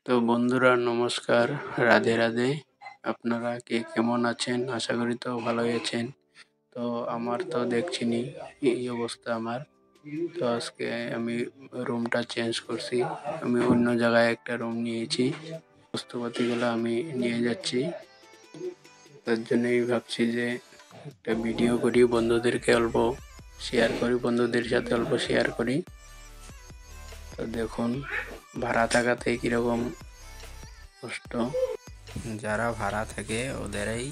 তো বন্ধুরা নমস্কার, রাধে রাধে। আপনারা কে কেমন আছেন? আশা করি তো ভালোই আছেন। তো আমার তো দেখছিনি এই অবস্থা আমার। তো আজকে আমি রুমটা চেঞ্জ করছি। আমি অন্য জায়গায় একটা রুম নিয়েছি। বস্তুপাতিগুলো আমি নিয়ে যাচ্ছি। তার জন্যই ভাবছি যে একটা ভিডিও করি, বন্ধুদেরকে অল্প শেয়ার করি, বন্ধুদের সাথে অল্প শেয়ার করি। তো দেখুন ভাড়া থাকাতে কিরকম কষ্ট। যারা ভাড়া থাকে ওদেরই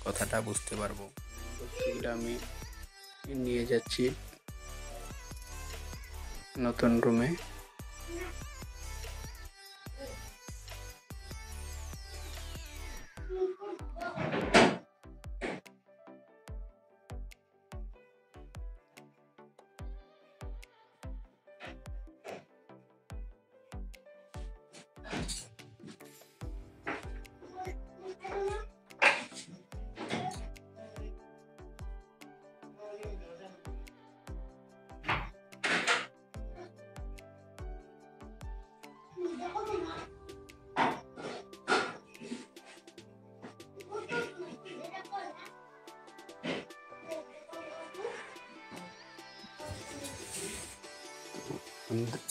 কথাটা বুঝতে পারবো। বস্তুগুলো আমি নিয়ে যাচ্ছি নতুন রুমে।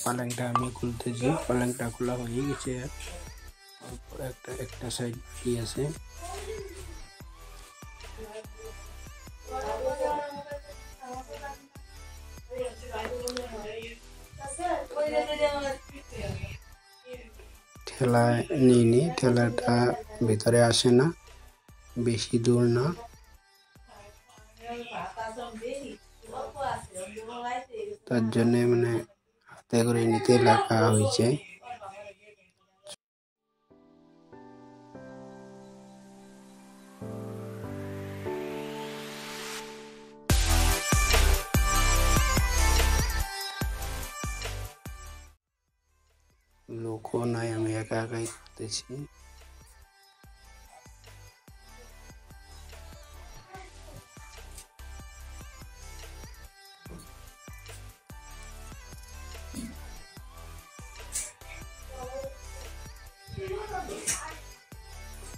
পালংটা আমি খুলতেছি, পালংটা খোলা হয়ে গেছে। একটা সাইড বাকি আছে। ঠেলা নিয়ে ঠেলাটা ভিতরে আসে না, বেশি দূর না। তার জন্য মানে হাতে করে নিতে লাগা হয়েছে। লোকও নাই, আমি একা একাই করতেছি।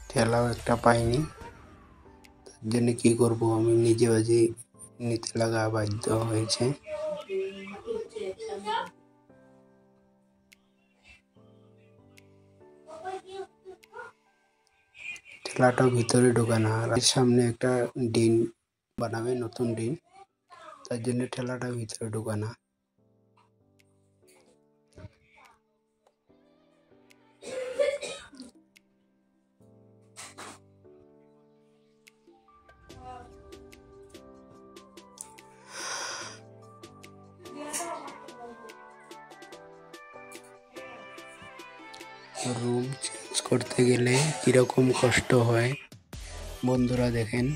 ঠেলাও একটা পাইনি, তার জন্য কি করব, আমি নিজে বাজি নিতে লাগা বাধ্য হয়েছে। ঠেলাটা ভিতরে ঢোকানো, আর সামনে একটা ডিন বানাবে, নতুন ডিন, তার জন্য ঠেলাটা ভিতরে ঢোকানো। রুম চেঞ্জ করতে গেলে কিরকম কষ্ট হয় বন্ধুরা দেখেন।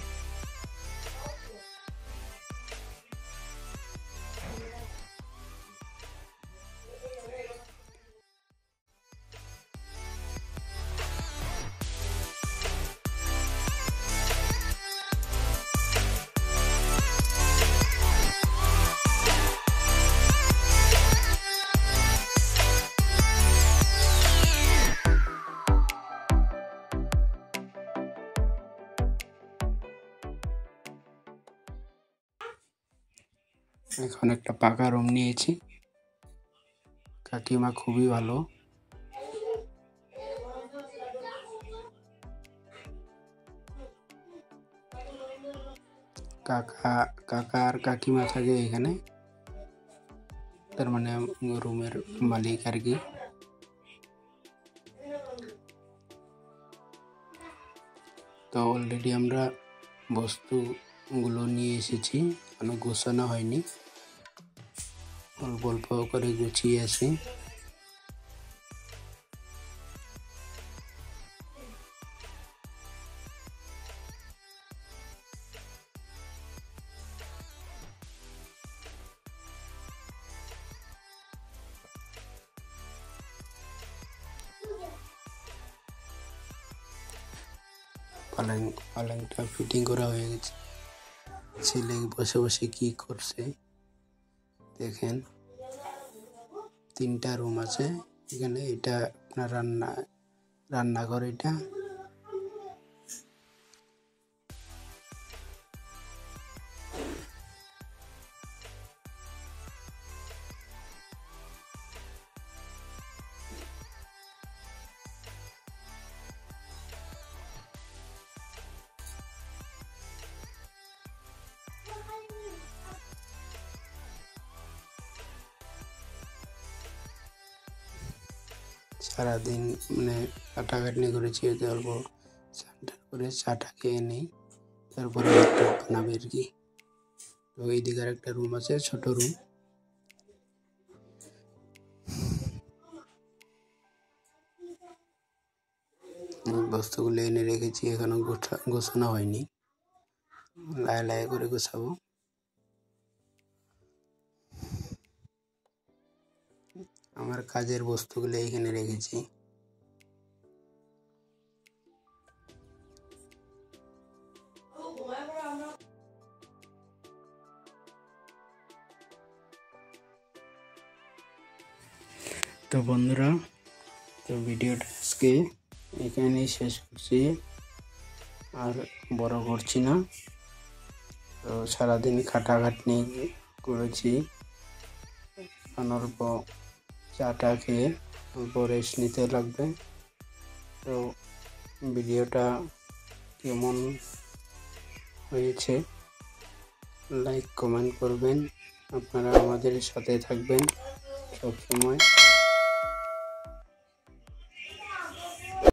এখন একটা পাকা রুম নিয়েছি। কাকিমা খুবই ভালো। কাকা আর কাকিমা থাকে এখানে, তার মানে রুমের মালিক আর কি। তো অলরেডি আমরা বস্তুগুলো নিয়ে এসেছি, কোনো গোছানো হয়নি, অল্প অল্প করে গুছিয়ে আসি। পালংটা ফিটিং করা হয়ে গেছে। ছেলে বসে বসে কি করছে দেখেন। 3টা রুম আছে এখানে। এটা আপনার রান্না রান্নাঘর এটা। সারাদিন মানে কাটাকাটনি করেছি, অল্প স্নান করে চাটা খেয়ে নিই, তারপরে ভাতটা বানাবে আর কি। তো এইদিকে একটা রুম আছে, ছোট রুম। বস্তুগুলো এনে রেখেছি, এখনো গোছানো হয়নি, লায়ে লায়ে করে গোছাবো। আমার কাজের বস্তুগুলো এখানে রেখেছি। তো বন্ধুরা, তো ভিডিওটা আজকে এখানেই শেষ করছি, আর বড় করছি না। তো সারাদিন খাটাখাটনি করেছি, অল্প চাটা খেয়ে অল্প রেস্ট নিতে লাগবে। তো ভিডিওটা কেমন হয়েছে লাইক কমেন্ট করবেন, আপনারা আমাদের সাথে থাকবেন সব সময়।